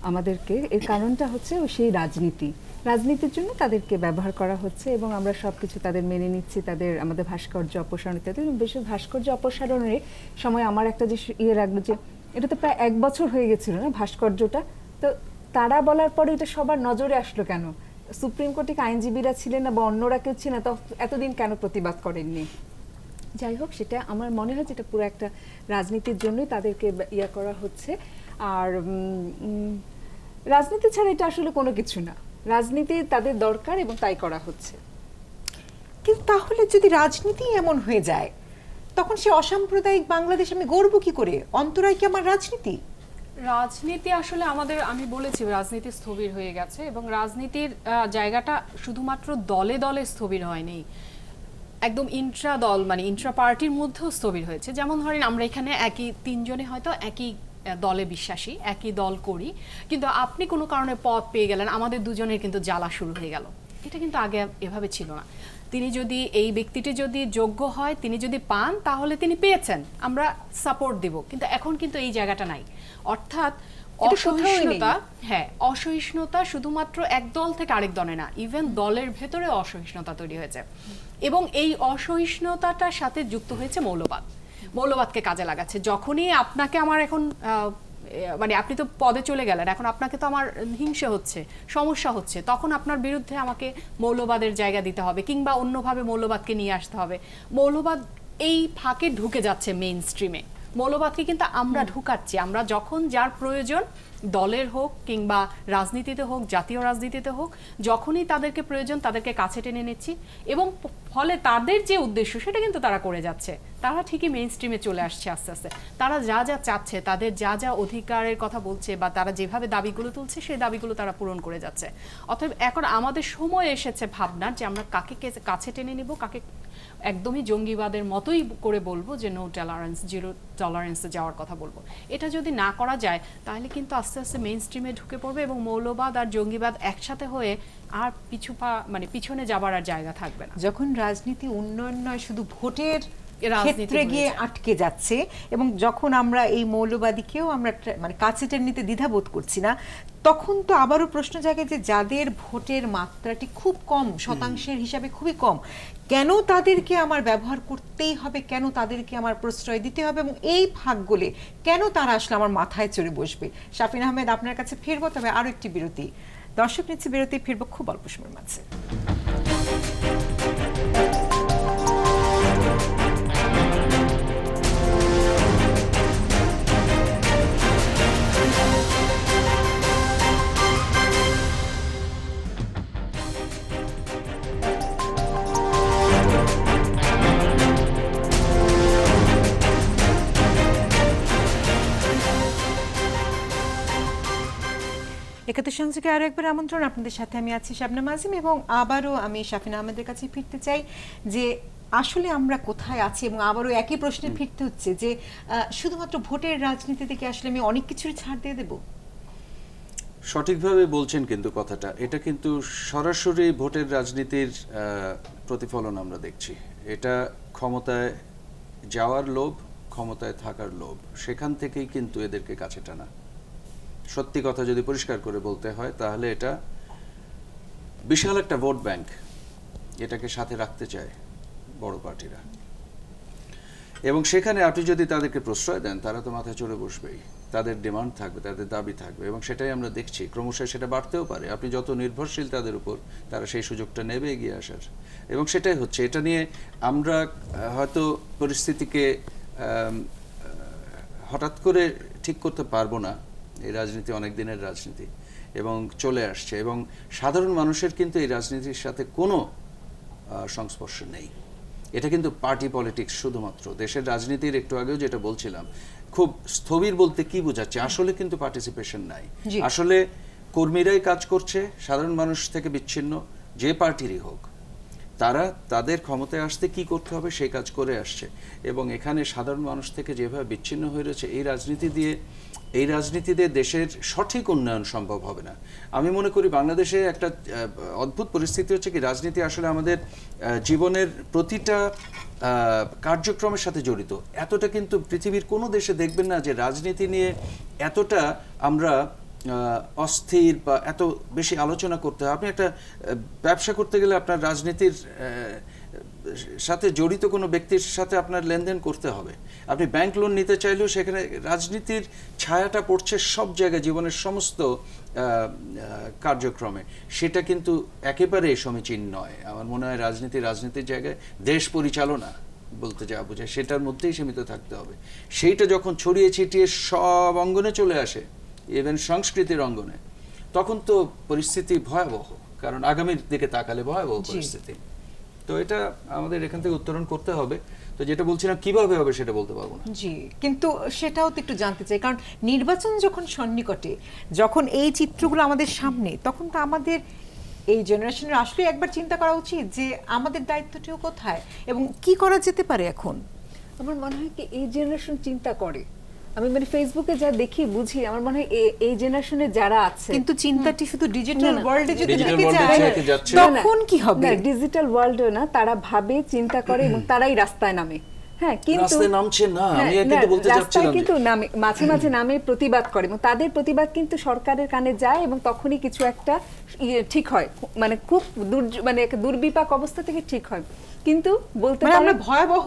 Speaker 2: আমাদেরকে। এর কারণটা হচ্ছে সেই রাজনীতির জন্য তাদেরকে ব্যবহার করা হচ্ছে এবং আমরা সবকিছু তাদের মেনে নিচ্ছি, আমাদের ভাস্কর্য অপসারণ ইত্যাদি। বেশি ভাস্কর্য অপসারণের সময় আমার একটা যে লাগলো যে এটা তো প্রায় 1 বছর হয়ে গেছিল না ভাস্কর্যটা, তো তারা বলার পরে এটা সবার নজরে আসলো কেন? সুপ্রিম কোর্টে আইনজীবীরা ছিলেন না বা অন্যরা কেউ ছিলেন, তো এতদিন কেন প্রতিবাদ করেননি? যাই হোক, সেটা আমার মনে হয় যেটা পুরো একটা রাজনীতির জন্যই তাদেরকে করা হচ্ছে। আর রাজনীতি ছাড়া এটা আসলে কোনো কিছু না, রাজনীতি তাদের দরকার এবং তাই করা হচ্ছে।
Speaker 1: কিন্তু তাহলে যদি রাজনীতি এমন হয়ে যায়, তখন সে অসাম্প্রদায়িক বাংলাদেশ আমি গর্ব কি করে? অন্তরায় কি আমার রাজনীতি?
Speaker 3: রাজনীতি আসলে আমি বলেছি রাজনীতি স্থবির হয়ে গেছে, এবং রাজনীতির জায়গাটা শুধুমাত্র দলে দলে স্থবির হয়নি, একদম ইন্ট্রা দল মানে ইন্ট্রা পার্টির মধ্যেও স্থবির হয়েছে। যেমন ধরেন আমরা এখানে একই 3 জনে হয়তো একই দলে বিশ্বাসী, একই দল করি, কিন্তু আপনি কোনো কারণে পদ পেয়ে গেলেন, আমাদের দুজনের কিন্তু জ্বালা শুরু হয়ে গেল। এটা কিন্তু আগে এভাবে ছিল না। এই ব্যক্তিটি যদি যোগ্য হয়, তিনি যদি পান, তাহলে তিনি পেয়েছেন, আমরা সাপোর্ট দিব। কিন্তু এখন কিন্তু এই জায়গাটা নাই। অর্থাৎ অসহিষ্ণুতা শুধুমাত্র এক দল থেকে আরেক দলে না, ইভেন দলের ভেতরে অসহিষ্ণুতা তৈরি হয়েছে, এবং এই অসহিষ্ণুতাটার সাথে যুক্ত হয়েছে মৌলবাদকে কাজে লাগাচ্ছে। যখনই আপনাকে আমার এখন আপনি তো পদে চলে গেলেন, এখন আপনাকে তো আমার হিংসে হচ্ছে, সমস্যা হচ্ছে, তখন আপনার বিরুদ্ধে আমাকে মৌলবাদের জায়গা দিতে হবে, কিংবা অন্যভাবে মৌলবাদকে নিয়ে আসতে হবে। মৌলবাদ এই ফাঁকে ঢুকে যাচ্ছে মেইন স্ট্রিমে। মৌলবাদকে কিন্তু আমরা ঢুকাচ্ছি। আমরা যখন যার প্রয়োজন, দলের হোক কিংবা রাজনীতিতে হোক, জাতীয় রাজনীতিতে হোক, যখনই তাদেরকে প্রয়োজন তাদেরকে কাছে টেনে নিচ্ছি, এবং ফলে তাদের যে উদ্দেশ্য সেটা কিন্তু তারা করে যাচ্ছে। তারা ঠিকই মেইন স্ট্রিমে চলে আসছে আস্তে আস্তে। তারা যা যা চাচ্ছে, তাদের যা যা অধিকারের কথা বলছে বা তারা যেভাবে দাবিগুলো তুলছে, সেই দাবিগুলো তারা পূরণ করে যাচ্ছে। অতএব এখন আমাদের সময় এসেছে ভাবনার যে আমরা কাকে কাছে টেনে নেব, কাকে একদমই জঙ্গিবাদের মতোই করে বলবো যে নো টলারেন্স, জিরো টলারেন্সে যাওয়ার কথা বলবো। এটা যদি না করা যায়, তাহলে কিন্তু আস্তে আস্তে মেইন স্ট্রিমে ঢুকে পড়বে এবং মৌলবাদ আর জঙ্গিবাদ একসাথে হয়ে আর পিছনে যাবার আর জায়গা থাকবে না।
Speaker 1: যখন রাজনীতি উন্নয়ন নয়, শুধু ভোটের
Speaker 3: রাজনীতি
Speaker 1: ক্ষেত্রে গিয়ে আটকে যাচ্ছে, এবং যখন আমরা এই মৌলবাদীকেও আমরা কাছে টেনে নিতে দ্বিধাবোধ করছি না, তখন তো আবারও প্রশ্ন জাগে যে যাদের ভোটের মাত্রাটি খুব কম, শতাংশের হিসাবে খুবই কম, কেন তাদেরকে আমার ব্যবহার করতেই হবে? কেন তাদেরকে আমার প্রশ্রয় দিতে হবে? এবং এই ভাগগুলো কেন তারা আসলে আমার মাথায় চড়ে বসবে? শাফিন আহমেদ, আপনার কাছে ফিরবো, তবে আরো একটি বিরতি। দর্শক নিচ্ছে বিরতি, ফিরবো খুব অল্প সময়ের মাঝে। একাত্তর সংযোগে আরো একবার আমন্ত্রণ। আপনাদের সাথে আমি আছি শাবনাম আজিম, এবং আবারও আমি শাফিন আহমেদের কাছে ফিরতে চাই যে আসলে আমরা কোথায় আছি, এবং আবারও একই প্রশ্নে ফিরতে হচ্ছে যে শুধুমাত্র ভোটের রাজনীতি থেকে আসলে আমি অনেক কিছুর ছাড় দিয়ে দেব।
Speaker 4: সঠিকভাবে বলছেন কিন্তু কথাটা, এটা কিন্তু সরাসরি ভোটের রাজনীতির প্রতিফলন আমরা দেখছি। এটা ক্ষমতায় যাওয়ার লোভ, ক্ষমতায় থাকার লোভ, সেখান থেকেই কিন্তু এদেরকে কাছে টানা। সত্যি কথা যদি পরিষ্কার করে বলতে হয়, তাহলে এটা বিশাল একটা ভোট ব্যাংক, এটাকে সাথে রাখতে চায় বড় পার্টিরা, এবং সেখানে আপনি যদি তাদেরকে প্রশ্রয় দেন, তারা তো মাথায় চড়ে বসবেই, তাদের ডিমান্ড থাকবে, তাদের দাবি থাকবে, এবং সেটাই আমরা দেখছি। ক্রমশ সেটা বাড়তেও পারে। আপনি যত নির্ভরশীল তাদের উপর, তারা সেই সুযোগটা নেবে এগিয়ে আসার, এবং সেটাই হচ্ছে। এটা নিয়ে আমরা হয়তো পরিস্থিতিকে হঠাৎ করে ঠিক করতে পারবো না। এই রাজনীতি অনেক দিনের রাজনীতি এবং চলে আসছে, এবং সাধারণ মানুষের কিন্তু এই রাজনীতির সাথে কোনো সংস্পর্শ নেই। এটা কিন্তু পার্টি পলিটিক্স শুধুমাত্র। দেশের রাজনীতির একটু আগেও যেটা বলছিলাম, খুব স্থবির বলতে কি বোঝাচ্ছে, আসলে কিন্তু পার্টিসিপেশন নাই। আসলে কর্মীরাই কাজ করছে, সাধারণ মানুষ থেকে বিচ্ছিন্ন, যে পার্টিরই হোক। তারা তাদের ক্ষমতায় আসতে কি করতে হবে সেই কাজ করে আসছে, এবং এখানে সাধারণ মানুষ থেকে যেভাবে বিচ্ছিন্ন হয়ে রয়েছে, এই রাজনীতি দিয়ে দেশের সঠিক উন্নয়ন সম্ভব হবে না। আমি মনে করি বাংলাদেশে একটা অদ্ভুত পরিস্থিতি হচ্ছে কি, রাজনীতি আসলে আমাদের জীবনের প্রতিটা কার্যক্রমের সাথে জড়িত। এতটা কিন্তু পৃথিবীর কোনো দেশে দেখবেন না যে রাজনীতি নিয়ে এতটা আমরা অস্থির বা এত বেশি আলোচনা করতে হয়। আপনি একটা ব্যবসা করতে গেলে আপনার রাজনীতির সাথে জড়িত কোনো ব্যক্তির সাথে আপনার লেনদেন করতে হবে। আপনি ব্যাংক লোন নিতে চাইলেও সেখানে রাজনীতির ছায়াটা পড়ছে সব জায়গায়, জীবনের সমস্ত কার্যক্রমে। সেটা কিন্তু একেবারে সমীচীন নয়। আমার মনে হয় রাজনীতির জায়গায় দেশ পরিচালনা বলতে যা বোঝায় সেটার মধ্যেই সীমিত থাকতে হবে। সেইটা যখন ছড়িয়ে ছিটিয়ে সব অঙ্গনে চলে আসে, ইভেন সংস্কৃতির অঙ্গনে, তখন তো পরিস্থিতি ভয়াবহ, কারণ আগামীর দিকে তাকালে ভয়াবহ পরিস্থিতি। তো এটা আমাদের এখান থেকে উত্তরণ করতে হবে। তো যেটা বলছিলাম কিভাবে হবে সেটা বলতে পারবো না।
Speaker 1: জি, কিন্তু সেটাও তো একটু জানতে চাই, কারণ নির্বাচন যখন সন্নিকটে, যখন এই চিত্রগুলো আমাদের সামনে, তখন তো আমাদের এই জেনারেশনের আসলে একবার চিন্তা করা উচিত যে আমাদের দায়িত্বটিও কোথায় এবং কি করা যেতে পারে এখন।
Speaker 2: আমার মনে হয় কি এই জেনারেশন চিন্তা করে, আমি মানে ফেসবুকে যা দেখি বুঝি, আমার মনে হয় এই জেনারেশনে যারা আছে,
Speaker 1: কিন্তু চিন্তাটি শুধু ডিজিটাল ওয়ার্ল্ডে যদি
Speaker 4: ডিজিটাল
Speaker 1: থেকে
Speaker 4: ওয়ার্ল্ডে
Speaker 1: যায়,
Speaker 4: থেকে যাচ্ছে।
Speaker 1: তখন কি হবে?
Speaker 2: ডিজিটাল ওয়ার্ল্ডে না, তারা ভাবে, চিন্তা করে এবং তারাই রাস্তায় নামে। হ্যাঁ, কিন্তু
Speaker 4: রাস্তায় নামছে না, আমি কিন্তু বলতে চাচ্ছিলাম
Speaker 2: কিন্তু নামে, মাঝে মাঝে নামে, প্রতিবাদ করে, এবং তাদের প্রতিবাদ কিন্তু সরকারের কানে যায় এবং তখনই কিছু একটা ঠিক হয়, মানে খুব মানে দুর্বিপাক অবস্থা থেকে ঠিক হয়। কিন্তু বলতে
Speaker 1: মানে আমরা
Speaker 2: পারেন
Speaker 1: ভয়াবহ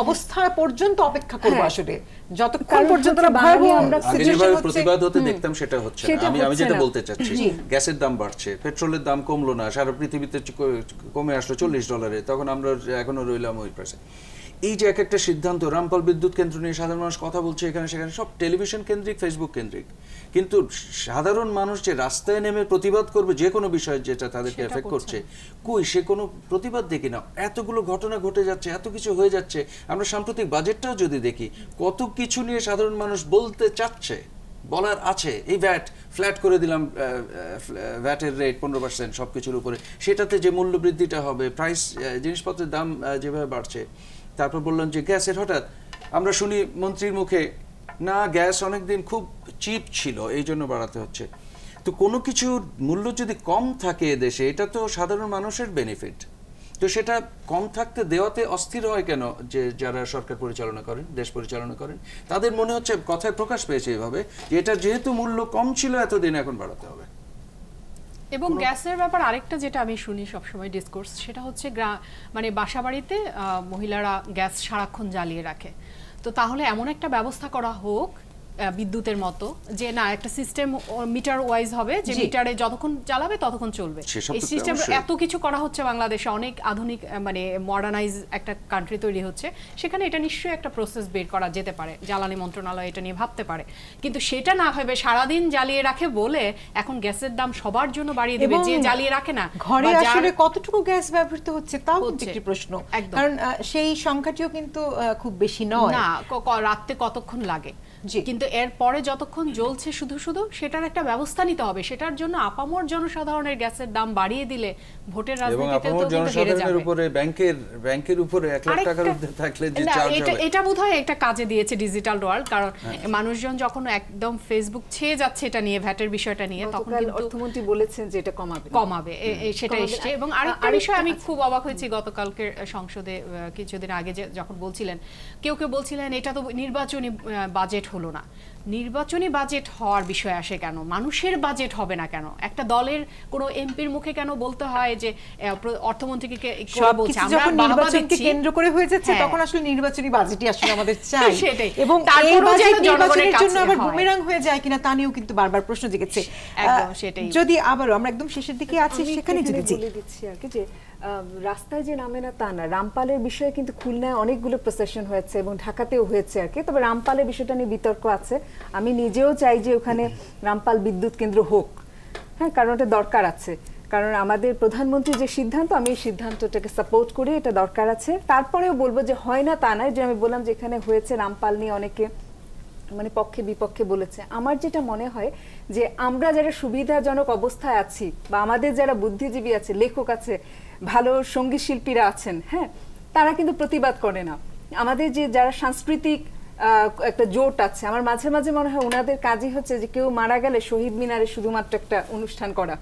Speaker 1: অবস্থা পর্যন্ত অপেক্ষা করব
Speaker 2: হ্যাঁ।
Speaker 1: আসলে, যতক্ষণ
Speaker 2: কারণ
Speaker 1: পর্যন্ত
Speaker 2: হচ্ছে
Speaker 1: না ভয়াবহ
Speaker 2: আমরা
Speaker 4: আগে যেভাবে প্রতিবাদ হতে দেখতাম সেটা হচ্ছে না।
Speaker 2: সেটা
Speaker 4: আমি
Speaker 2: হচ্ছে
Speaker 4: যেটা
Speaker 2: না।
Speaker 4: বলতে চাচ্ছি, গ্যাসের দাম বাড়ছে, পেট্রোলের দাম কমলো না, সারা পৃথিবীতে কমে আসলো $40, তখন আমরা এখনো রইলাম ওই প্রাইসে। এই যে এক একটা সিদ্ধান্ত, রামপাল বিদ্যুৎ কেন্দ্র নিয়ে সাধারণ মানুষ কথা বলছে এখানে সেখানে, সব টেলিভিশন কেন্দ্রিক, ফেসবুক কেন্দ্রিক, কিন্তু সাধারণ মানুষ যে রাস্তায় নেমে প্রতিবাদ করবে যে কোনো বিষয় যেটা তাদেরকে এফেক্ট করছে, কই সে কোনো প্রতিবাদ দেখি না। এতগুলো ঘটনা ঘটে যাচ্ছে, এত কিছু হয়ে যাচ্ছে। আমরা সাম্প্রতিক বাজেটটাও যদি দেখি, কত কিছু নিয়ে সাধারণ মানুষ বলতে চাচ্ছে, বলার আছে। এই ফ্ল্যাট করে দিলাম, ভ্যাটের রেট 15% সবকিছুর উপরে, সেটাতে যে মূল্য বৃদ্ধিটা হবে, প্রাইস, জিনিসপত্রের দাম যেভাবে বাড়ছে। তারপর বললাম যে গ্যাসের, হঠাৎ আমরা শুনি মন্ত্রীর মুখে, না গ্যাস অনেকদিন খুব চিপ ছিল এই জন্য বাড়াতে হচ্ছে। তো কোনো কিছুর মূল্য যদি কম থাকে দেশে, এটা তো সাধারণ মানুষের বেনিফিট। তো সেটা কম থাকতে দেওয়াতে অস্থির হয় কেন যে যারা সরকার পরিচালনা করেন, দেশ পরিচালনা করেন, তাদের মনে হচ্ছে, কথায় প্রকাশ পেয়েছে এভাবে, যে এটা যেহেতু মূল্য কম ছিল এতদিন, এখন বাড়াতে হবে।
Speaker 3: এবং গ্যাসের ব্যাপার আরেকটা যেটা আমি শুনি সবসময় ডিসকোর্স, সেটা হচ্ছে মানে বাসাবাড়িতে মহিলারা গ্যাস সারাক্ষণ জ্বালিয়ে রাখে। তো তাহলে এমন একটা ব্যবস্থা করা হোক বিদ্যুতের মতো, যে না একটা সিস্টেম মিটার ওয়াইজ হবে, যে মিটারে যতক্ষণ চালাবে ততক্ষণ চলবে। এই সিস্টেম এত কিছু করা হচ্ছে বাংলাদেশে, অনেক আধুনিক মানে মডার্নাইজ একটা কান্ট্রি তৈরি হচ্ছে, সেখানে এটা নিশ্চয়ই একটা প্রসেস বের করা যেতে পারে, জ্বালানি মন্ত্রণালয় এটা নিয়ে ভাবতে পারে। কিন্তু সেটা না ভেবে সারাদিন জ্বালিয়ে রাখে বলে এখন গ্যাসের দাম সবার জন্য বাড়িয়ে দেবে, যে জ্বালিয়ে রাখে না।
Speaker 1: ঘরে আসলে কতটুকু গ্যাস ব্যবহৃত হচ্ছে তাও কিন্তু একটি প্রশ্ন,
Speaker 3: কারণ
Speaker 1: সেই সংখ্যাটিও কিন্তু খুব বেশি নয়।
Speaker 3: না, রাতে কতক্ষণ লাগে, কিন্তু এর পরে যতক্ষণ জ্বলছে শুধু সেটার একটা ব্যবস্থা নিতে হবে। সেটার জন্য আপামর জনসাধারণের গ্যাসের দাম বাড়িয়ে দিলে ভোটের রাজনীতিতে তো কিন্তু হেরে যাবে।
Speaker 4: উপরে ব্যাংকের উপরে 1 লাখ টাকার মধ্যে থাকলে যে চার্জ হবে,
Speaker 3: এটা বোধহয় একটা কাজে দিয়েছে ডিজিটাল ওয়ার্ল্ড। কারণ মানুষজন যখন একদম ফেসবুক ছেয়ে যাচ্ছে এটা নিয়ে, ভ্যাটের বিষয়টা নিয়ে, তখন কিন্তু
Speaker 2: অর্থমন্ত্রী বলেছেন যে এটা কমাবে,
Speaker 3: সেটা এসছে। এবং আরেকটা বিষয় আমি খুব অবাক হয়েছি, গতকালকে সংসদে কিছুদিন আগে যখন বলছিলেন, কেউ বলছিলেন এটা তো নির্বাচনী বাজেট হলো না। নির্বাচনী বাজেট হওয়ার বিষয় আসে কেন? মানুষের বাজেট হবে না কেন? একটা দলের কোন এমপির মুখে কেন বলতে হয় যে অর্থমন্ত্রীকে বলছে আমরা
Speaker 1: নির্বাচনকে কেন্দ্র করে হয়ে যাচ্ছে, তখন আসলে নির্বাচনী বাজেটই আসলে আমাদের চাই।
Speaker 3: সেটাই।
Speaker 1: এবং
Speaker 3: এই বাজেট
Speaker 1: নির্বাচনের জন্য আবার বুমেরাং হয়ে যায় কিনা তা নিয়েও কিন্তু বারবার প্রশ্ন জেগেছে।
Speaker 3: একদম সেটাই।
Speaker 1: যদি আবারও আমরা একদম শেষের দিকে আছি, সেখানে যদি
Speaker 2: বলে দিচ্ছি আর কি, যে রাস্তায় যে নামে না তা না, রামপালের বিষয়ে কিন্তু খুলনায় অনেকগুলো প্রসেশন হয়েছে এবং ঢাকাতেও হয়েছে আর কি। তবে রামপালের বিষয়টা নিয়ে বিতর্ক আছে। আমি নিজেও চাই যে ওখানে রামপাল বিদ্যুৎ কেন্দ্র হোক, হ্যাঁ, কারণ এটা দরকার আছে। কারণ আমাদের প্রধানমন্ত্রীর যে সিদ্ধান্ত, আমি এই সিদ্ধান্তটাকে সাপোর্ট করি, এটা দরকার আছে। তারপরেও বলবো যে হয় না তা নয়, যে আমি বললাম যে এখানে হয়েছে, রামপাল নিয়ে অনেকে মানে পক্ষে বিপক্ষে বলেছে। আমার যেটা মনে হয় যে আমরা যারা সুবিধাজনক অবস্থায় আছি, বা আমাদের যারা বুদ্ধিজীবী আছে, লেখক আছে, ভালো সঙ্গীত শিল্পীরা আছেন, হ্যাঁ, তারা কিন্তু প্রতিবাদ করে না। আমাদের যে যারা সাংস্কৃতিক একটা জোট আছে, আমার মাঝে মাঝে মনে হয় ওনাদের কাজই হচ্ছে যে কেউ মারা গেলে শহীদ মিনারে শুধুমাত্র একটা অনুষ্ঠান করা,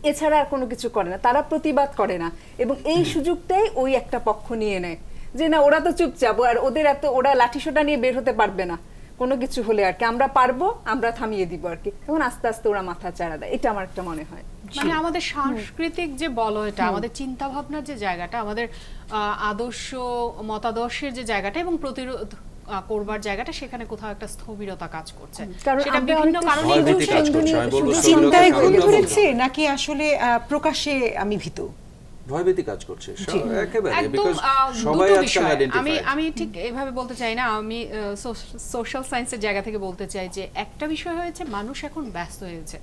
Speaker 2: এছাড়া আর কোনো কিছু করে না, তারা প্রতিবাদ করে না। এবং এই সুযোগটাই ওই একটা পক্ষ নিয়ে নেয় যে না ওরা তো চুপচাপ, আর ওদের এত ওরা লাঠিসোঁটা নিয়ে বের হতে পারবে না কোনো কিছু হলে আর কি, আমরা পারবো, আমরা থামিয়ে দিব আর কি। এখন আস্তে আস্তে ওরা মাথা চাড়া দেয়, এটা আমার একটা মনে হয়।
Speaker 3: মানে আমাদের সাংস্কৃতিক যে বলয়টা, আমাদের চিন্তা ভাবনার যে জায়গাটা, আমাদের আদর্শ মতাদর্শের যে জায়গাটা এবং প্রতিরোধ করবার জায়গাটা, সেখানে কোথাও একটা স্থবিরতা কাজ করছে। সেটা বিভিন্ন কারণে
Speaker 4: ভয়ভীতি কাজ করছে। আমি বলবো
Speaker 1: চিন্তায়
Speaker 4: স্থবিরতা
Speaker 1: ঘুম
Speaker 4: কারণ
Speaker 1: ধরেছে নাকি আসলে প্রকাশ্যে আমি ভীতু?
Speaker 4: ভয়ভীতি কাজ করছে একেবারে,
Speaker 3: একদম
Speaker 4: বিকজ সবাই
Speaker 3: দুটো
Speaker 4: আজকাল
Speaker 3: বিষয়।
Speaker 4: আইডেন্টিফাই।
Speaker 3: আমি ঠিক এভাবে বলতে চাই না, আমি সোশ্যাল সায়েন্সের জায়গা থেকে বলতে চাই যে একটা বিষয় হয়েছে, মানুষ এখন ব্যস্ত হয়েছে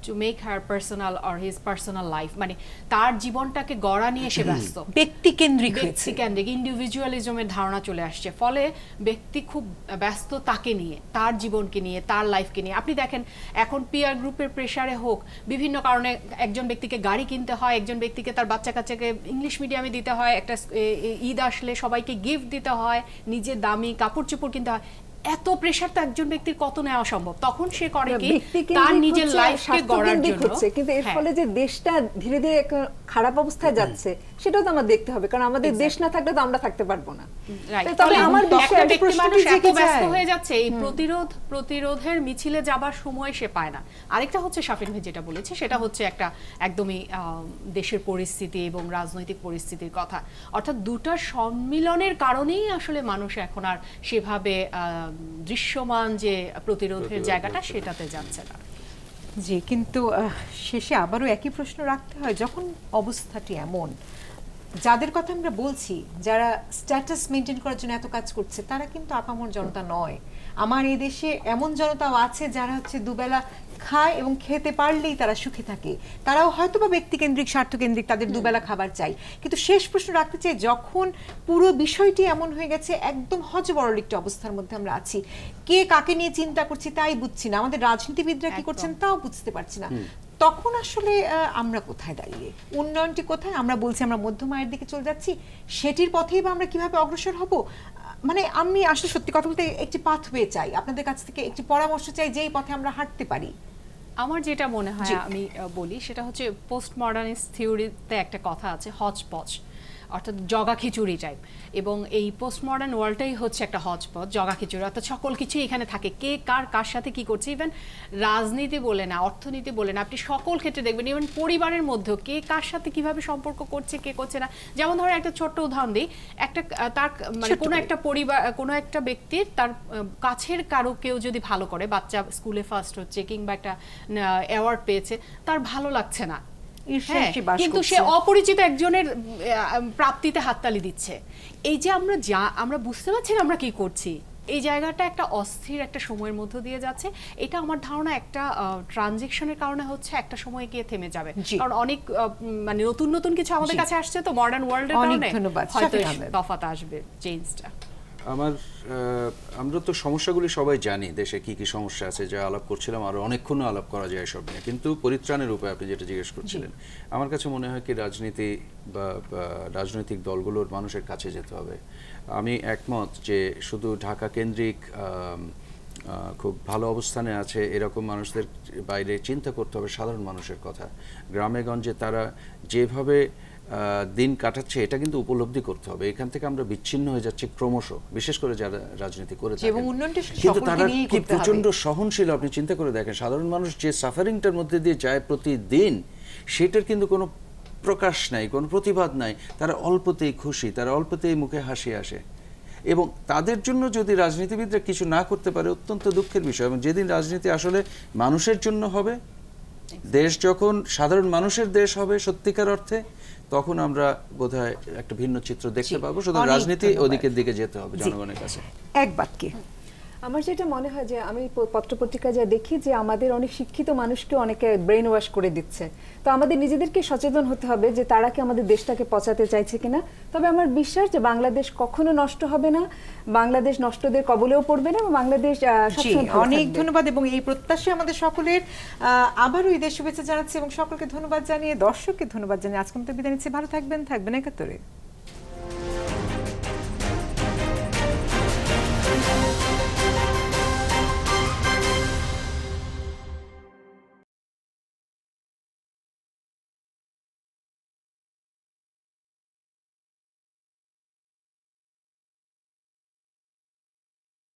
Speaker 3: to make her personal or his personal life, মানে তার জীবনটাকে গড়া নিয়ে সে ব্যস্ত,
Speaker 1: ব্যক্তি কেন্দ্রিক হয়েছে,
Speaker 3: ব্যক্তি কেন্দ্রিক ইন্ডিভিজুয়ালিজমের ধারণা চলে আসছে। ফলে ব্যক্তি খুব ব্যস্ত তাকে নিয়ে, তার জীবনকে নিয়ে, তার লাইফকে নিয়ে। আপনি দেখেন এখন পিয়ার গ্রুপের প্রেসারে হোক, বিভিন্ন কারণে একজন ব্যক্তিকে গাড়ি কিনতে হয়, একজন ব্যক্তিকে তার বাচ্চা কাচ্চাকে ইংলিশ মিডিয়ামে দিতে হয়, একটা ঈদ আসলে সবাইকে গিফট দিতে হয়, নিজে দামি কাপড় চোপড় কিনতে হয়। এত প্রেসার তো একজন ব্যক্তির কত নেওয়া সম্ভব? তখন সে করে কি, তার নিজের লাইফকে গড়ার জন্য।
Speaker 2: কিন্তু এর ফলে যে দেশটা ধীরে ধীরে খারাপ অবস্থায় যাচ্ছে, সেটাও তো আমরা দেখতে হবে, কারণ আমাদের দেশ না থাকলে তো আমরা থাকতে পারবো না।
Speaker 3: তবে আমার
Speaker 1: একটা
Speaker 3: ব্যক্তি মানুষ
Speaker 1: প্রশ্নটি
Speaker 3: এত
Speaker 1: জেগে
Speaker 3: ব্যস্ত
Speaker 1: যায়।
Speaker 3: হয়ে যাচ্ছে, এই প্রতিরোধের মিছিলে যাবার সময় সে পায় না। আরেকটা হচ্ছে শাফিন ভাই যেটা বলেছে, সেটা হচ্ছে একটা একদমই দেশের পরিস্থিতি এবং রাজনৈতিক পরিস্থিতির কথা, অর্থাৎ দুটার সম্মিলনের কারণেই আসলে মানুষ এখন আর সেভাবে দৃশ্যমান যে প্রতিরোধের জায়গাটা সেটাতে যাচ্ছে না।
Speaker 1: জি, কিন্তু শেষে আবারও একই প্রশ্ন রাখতে হয়, যখন অবস্থাটি এমন, যাদের কথা আমরা বলছি, যারা স্ট্যাটাস মেনটেন করার জন্য এত কাজ করছে, তারা কিন্তু আপামর জনতা নয়। আমার এই দেশে এমন জনতাও আছে যারা হচ্ছে দুবেলা খায় এবং খেতে পারলেই তারা সুখে থাকে, তারাও হয়তো বা ব্যক্তিকেন্দ্রিক স্বার্থকেন্দ্রিক, তাদের দুবেলা খাবার চাই। কিন্তু শেষ প্রশ্ন রাখতে চাই, যখন পুরো বিষয়টি এমন হয়ে গেছে, একদম হযবরল একটা অবস্থার মধ্যে আমরা আছি, কে কাকে নিয়ে চিন্তা করছি তাই বুঝছি না, আমাদের রাজনীতিবিদরা কি করছেন তাও বুঝতে পারছি না, তখন আসলে আমরা কোথায় দাঁড়িয়ে, উন্নয়নটি কোথায়? আমরা বলছি আমরা মধ্যম আয়ের দিকে চলে যাচ্ছি, সেটির পথেই বা আমরা কিভাবে অগ্রসর হব? মানে আমি আসলে সত্যি কথা বলতে একটি পাথওয়ে চাই, আপনাদের কাছ থেকে একটি পরামর্শ চাই, যেই পথে আমরা হাঁটতে পারি।
Speaker 3: আমার যেটা মনে হয় আমি বলি, সেটা হচ্ছে পোস্ট মডার্নিস্ট থিওরিতে একটা কথা আছে, হজপজ, অর্থাৎ জগা খিচুড়ি টাইপ। এবং এই পোস্ট মডার্ন ওয়ার্ল্ডটাই হচ্ছে একটা হজপজ, জগা খিচুড়ি, অর্থাৎ সকল কিছুই এখানে থাকে, কে কার সাথে কি করছে। ইভেন রাজনীতি বলে না, অর্থনীতি বলে না, আপনি সকল ক্ষেত্রে দেখবেন, ইভেন পরিবারের মধ্যেও কে কার সাথে কিভাবে সম্পর্ক করছে, কে করছে না। যেমন ধরো একটা ছোট্ট উদাহরণ দিই, একটা তার মানে কোনো একটা পরিবার, কোনো একটা ব্যক্তির তার কাছের কারো কেউ যদি ভালো করে, বাচ্চা স্কুলে ফার্স্ট হচ্ছে কিংবা একটা অ্যাওয়ার্ড পেয়েছে, তার ভালো লাগছে না, কিন্তু সে অপরিচিত একজনের প্রাপ্তিতে হাততালি দিচ্ছে। এই যে আমরা বুঝতে পারছি না আমরা কি করছি, এই জায়গাটা একটা অস্থির একটা সময়ের মধ্য দিয়ে যাচ্ছে। এটা আমার ধারণা একটা ট্রানজিশনের কারণে হচ্ছে, একটা সময় গিয়ে থেমে যাবে, কারণ অনেক মানে নতুন নতুন কিছু আমাদের কাছে আসছে, তো মডার্ন ওয়ার্ল্ডের কারণে হয়তো তফাৎ আসবে, চেঞ্জটা।
Speaker 4: আমরা তো সমস্যাগুলি সবাই জানি, দেশে কি কি সমস্যা আছে, যা আলাপ করছিলাম, আরো অনেকক্ষণ আলাপ করা যায় সব নিয়ে, কিন্তু পরিত্রাণের উপায় আপনি যেটা জিজ্ঞেস করছিলেন, আমার কাছে মনে হয় কি রাজনীতি বা রাজনৈতিক দলগুলোর মানুষের কাছে যেতে হবে। আমি একমত যে শুধু ঢাকা কেন্দ্রিক খুব ভালো অবস্থানে আছে এরকম মানুষদের বাইরে চিন্তা করতে হবে সাধারণ মানুষের কথা। গ্রামে গঞ্জে তারা যেভাবে দিন কাটাচ্ছে, এটা কিন্তু উপলব্ধি করতে হবে। এখান থেকে আমরা বিচ্ছিন্ন হয়ে যাচ্ছি ক্রমশ, বিশেষ করে যারা রাজনীতি করে থাকেন, কিন্তু তারা কি প্রচন্ড সহনশীল। আপনি চিন্তা করে দেখেন, সাধারণ মানুষ যে সাফারিংটার মধ্যে দিয়ে যায় প্রতিদিন, সেটার কিন্তু কোনো প্রকাশ নাই, কোনো প্রতিবাদ নাই, তারা অল্পতেই খুশি, তারা অল্পতেই মুখে হাসি আসে। এবং তাদের জন্য যদি রাজনীতিবিদরা কিছু না করতে পারে, অত্যন্ত দুঃখের বিষয়। এবং যেদিন রাজনীতি আসলে মানুষের জন্য হবে, দেশ যখন সাধারণ মানুষের দেশ হবে সত্যিকার অর্থে, তখন আমরা বোধহয় একটা ভিন্ন চিত্র দেখতে পাবো। শুধু রাজনীতি ওদিকের দিকে যেতে হবে জনগণের কাছে।
Speaker 1: এক বাক্যে
Speaker 2: আমার যেটা মনে হয় যে আমি পত্রপত্রিকা যা দেখি যে আমাদের অনেক শিক্ষিত মানুষকে অনেকে ব্রেন ওয়াশ করে দিচ্ছে। তো আমাদের নিজেদেরকে সচেতন হতে হবে যে তারা কি আমাদের দেশটাকে পচাতে চাইছে কিনা। তবে আমার বিশ্বাস যে বাংলাদেশ কখনো নষ্ট হবে না, বাংলাদেশ নষ্টদের কবলেও পড়বে না এবং বাংলাদেশ
Speaker 1: জি,
Speaker 2: সবসময় ভালো
Speaker 1: অনেক
Speaker 2: থাকবে।
Speaker 1: ধন্যবাদ এবং এই প্রত্যাশা আমাদের সকলের। আবারও ঈদের শুভেচ্ছা জানাচ্ছি এবং সকলকে ধন্যবাদ জানিয়ে, দর্শককে ধন্যবাদ জানিয়ে আজকে মতো বিদায় নিচ্ছি। ভালো থাকবেন 71 এ।